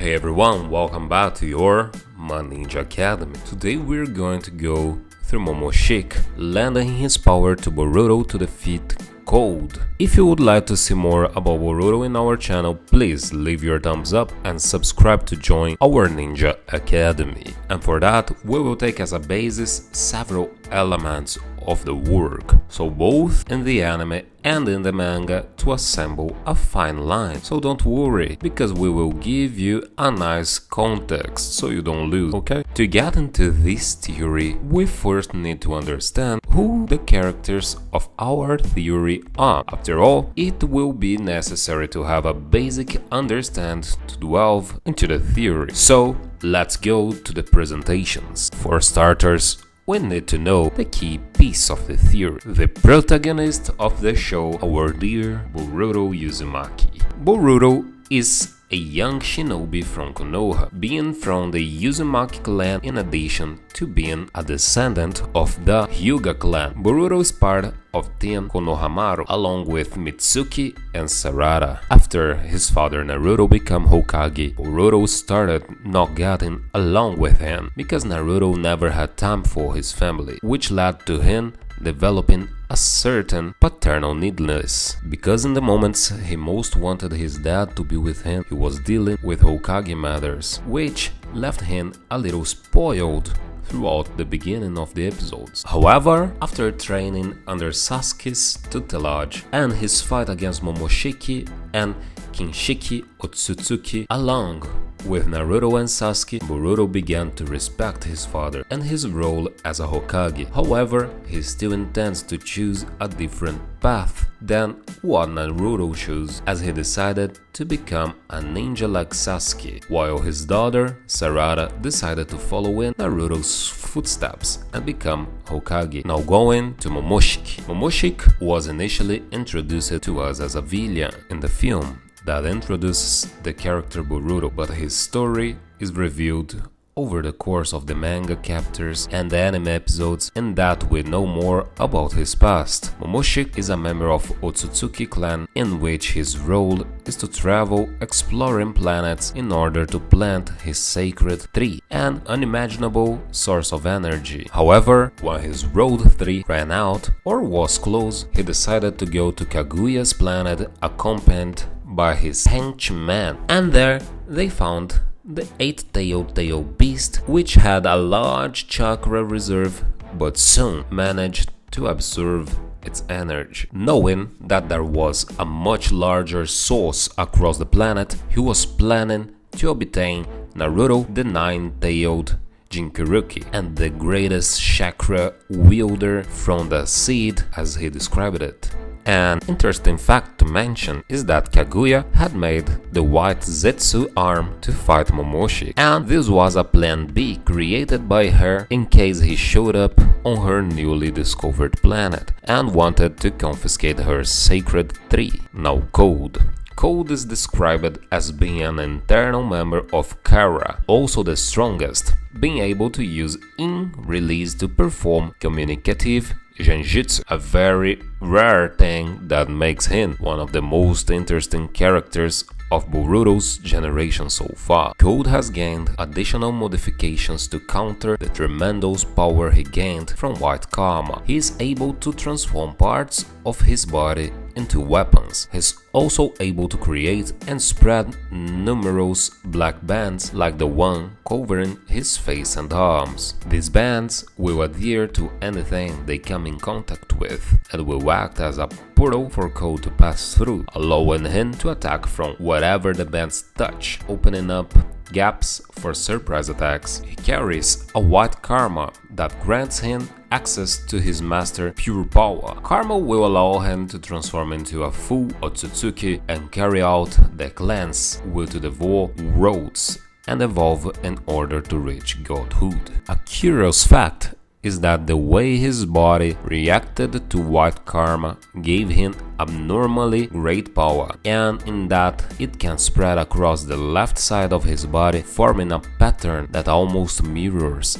Hey everyone, welcome back to your Ninja Academy. Today we're going to go through Momoshiki, lending his power to Boruto to defeat Cold. If you would like to see more about Boruto in our channel, please leave your thumbs up and subscribe to join our Ninja Academy. And for that, we will take as a basis several elements of the work, so both in the anime and in the manga, to assemble a fine line. So don't worry, because we will give you a nice context so you don't lose, okay? To get into this theory, we first need to understand who the characters of our theory are. After all, it will be necessary to have a basic understanding to delve into the theory. So let's go to the presentations. For starters, we need to know the key piece of the theory, the protagonist of the show, our dear Boruto Uzumaki. Boruto is a young shinobi from Konoha, being from the Uzumaki clan in addition to being a descendant of the Hyuga clan. Boruto is part of Team Konohamaru along with Mitsuki and Sarada. After his father Naruto became Hokage, Boruto started not getting along with him because Naruto never had time for his family, which led to him developing a certain paternal neediness, because in the moments he most wanted his dad to be with him, he was dealing with Hokage matters, which left him a little spoiled throughout the beginning of the episodes. However, after training under Sasuke's tutelage and his fight against Momoshiki and Kinshiki Otsutsuki, along with Naruto and Sasuke, Boruto began to respect his father and his role as a Hokage. However, he still intends to choose a different path than what Naruto chose, as he decided to become a ninja like Sasuke, while his daughter, Sarada, decided to follow in Naruto's footsteps and become Hokage. Now going to Momoshiki. Momoshiki was initially introduced to us as a villain in the film that introduces the character Boruto, but his story is revealed over the course of the manga chapters and the anime episodes, in that we know more about his past. Momoshiki is a member of Otsutsuki clan, in which his role is to travel exploring planets in order to plant his sacred tree, an unimaginable source of energy. However, when his road tree ran out or was close, he decided to go to Kaguya's planet accompanied by his henchman, and there they found the eight-tailed tail beast, which had a large chakra reserve but soon managed to absorb its energy. Knowing that there was a much larger source across the planet, he was planning to obtain Naruto, the nine-tailed Jinchuuriki, and the greatest chakra wielder from the seed, as he described it. An interesting fact to mention is that Kaguya had made the white Zetsu arm to fight Momoshiki, and this was a plan B created by her in case he showed up on her newly discovered planet and wanted to confiscate her sacred tree. Now Cold. Cold is described as being an internal member of Kara, also the strongest, being able to use in-release to perform communicative genjutsu, a very rare thing that makes him one of the most interesting characters of Boruto's generation so far. Cold has gained additional modifications to counter the tremendous power he gained from White Karma. He is able to transform parts of his body into weapons. He's also able to create and spread numerous black bands like the one covering his face and arms. These bands will adhere to anything they come in contact with and will act as a portal for Cold to pass through, allowing him to attack from whatever the bands touch, opening up gaps for surprise attacks. He carries a white karma that grants him access to his master pure power. Karma will allow him to transform into a full Otsutsuki and carry out the clan's will to devour worlds and evolve in order to reach godhood. A curious fact is that the way his body reacted to white karma gave him abnormally great power, and in that it can spread across the left side of his body, forming a pattern that almost mirrors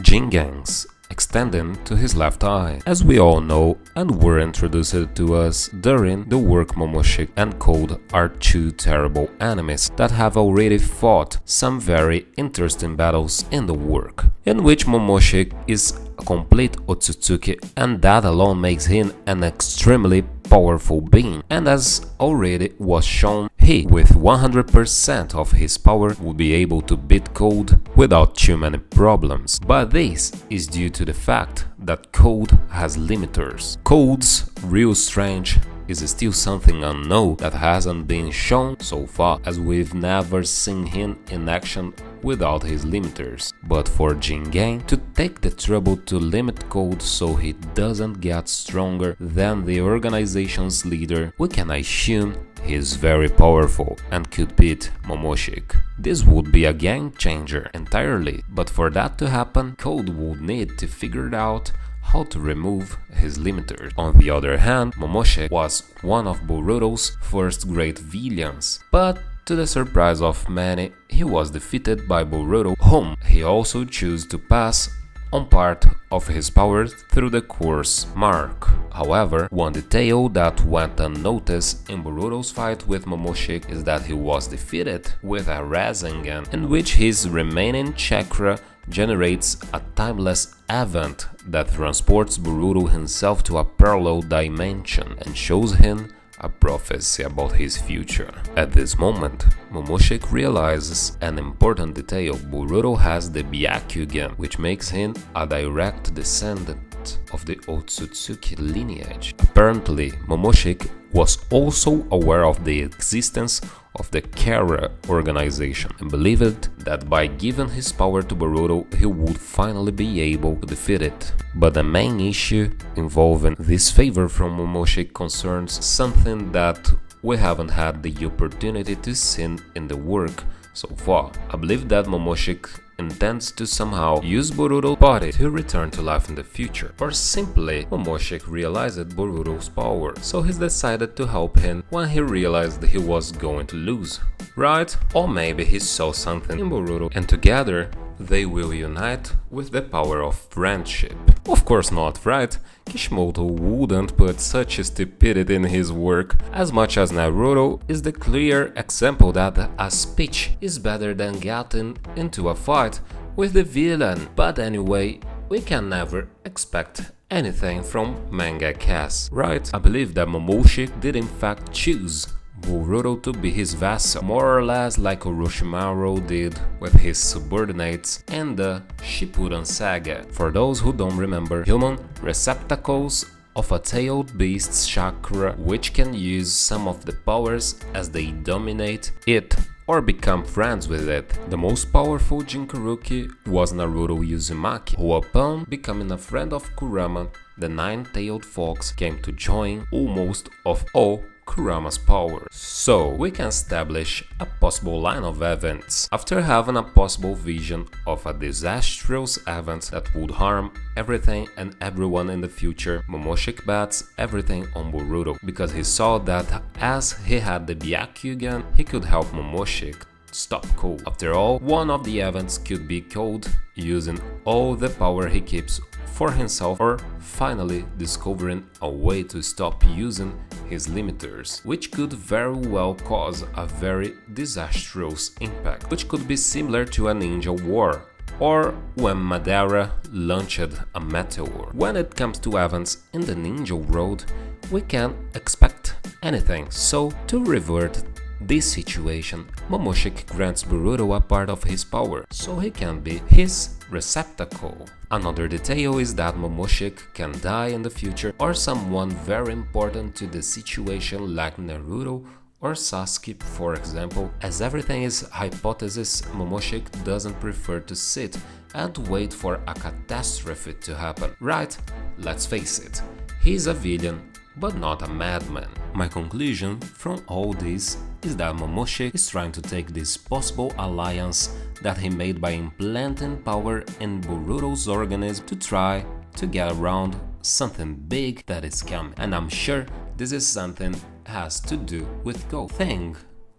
Jingen's extending to his left eye, as we all know and were introduced to us during the work. Momoshiki and Cold are two terrible enemies that have already fought some very interesting battles in the work, in which Momoshiki is a complete Otsutsuki, and that alone makes him an extremely powerful being, and as already was shown, he, with 100% of his power, would be able to beat Cold without too many problems. But this is due to the fact that Cold has limiters. Cold's real strength is still something unknown that hasn't been shown so far, as we've never seen him in action without his limiters. But for Jingen to take the trouble to limit Cold so he doesn't get stronger than the organization's leader, we can assume he's very powerful and could beat Momoshiki. This would be a game changer entirely, but for that to happen, Cold would need to figure out how to remove his limiters. On the other hand, Momoshiki was one of Boruto's first great villains, but to the surprise of many, he was defeated by Boruto, whom he also chose to pass on part of his powers through the course mark. However, one detail that went unnoticed in Boruto's fight with Momoshiki is that he was defeated with a Rasengan, in which his remaining chakra generates a timeless event that transports Boruto himself to a parallel dimension and shows him a prophecy about his future. At this moment, Momoshiki realizes an important detail: Boruto has the Byakugan, which makes him a direct descendant of the Otsutsuki lineage. Apparently, Momoshiki was also aware of the existence of the Kara organization and believed that by giving his power to Boruto, he would finally be able to defeat it. But the main issue involving this favor from Momoshiki concerns something that we haven't had the opportunity to see in the work so far. I believe that Momoshiki intends to somehow use Boruto's body to return to life in the future, or simply Momoshiki realized Boruto's power, so he decided to help him when he realized he was going to lose, right? Or maybe he saw something in Boruto and together they will unite with the power of friendship. Of course not, right? Kishimoto wouldn't put such stupidity in his work, as much as Naruto is the clear example that a speech is better than getting into a fight with the villain. But anyway, we can never expect anything from mangakas, right? I believe that Momoshiki did in fact choose Boruto to be his vassal, more or less like Orochimaru did with his subordinates in the Shippuden saga. For those who don't remember, human receptacles of a tailed beast's chakra, which can use some of the powers as they dominate it or become friends with it. The most powerful Jinchuuriki was Naruto Uzumaki, who upon becoming a friend of Kurama, the nine-tailed fox came to join almost of all Kurama's power. So we can establish a possible line of events. After having a possible vision of a disastrous event that would harm everything and everyone in the future, Momoshiki bets everything on Boruto, because he saw that as he had the Byakugan, he could help Momoshiki stop Cold. After all, one of the events could be Cold using all the power he keeps for himself, or finally discovering a way to stop using his limiters, which could very well cause a very disastrous impact, which could be similar to a ninja war, or when Madara launched a meteor. When it comes to events in the ninja world, we can expect anything, so to revert this situation, Momoshiki grants Boruto a part of his power, so he can be his receptacle. Another detail is that Momoshiki can die in the future, or someone very important to the situation like Naruto or Sasuke, for example. As everything is hypothesis, Momoshiki doesn't prefer to sit and wait for a catastrophe to happen, right? Let's face it, he's a villain, but not a madman. My conclusion from all this is that Momoshiki is trying to take this possible alliance that he made by implanting power in Boruto's organism to try to get around something big that is coming. And I'm sure this is something has to do with Go. Thing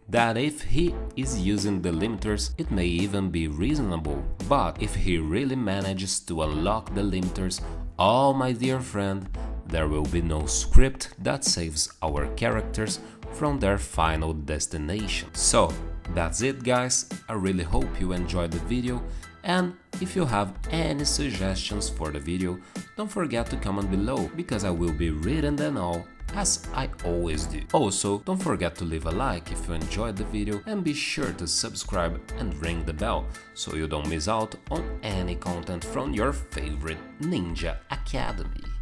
that if he is using the limiters, it may even be reasonable. But if he really manages to unlock the limiters, oh my dear friend, there will be no script that saves our characters from their final destination. So that's it guys, I really hope you enjoyed the video, and if you have any suggestions for the video, don't forget to comment below, because I will be reading them all, as I always do. Also, don't forget to leave a like if you enjoyed the video, and be sure to subscribe and ring the bell so you don't miss out on any content from your favorite Ninja Academy.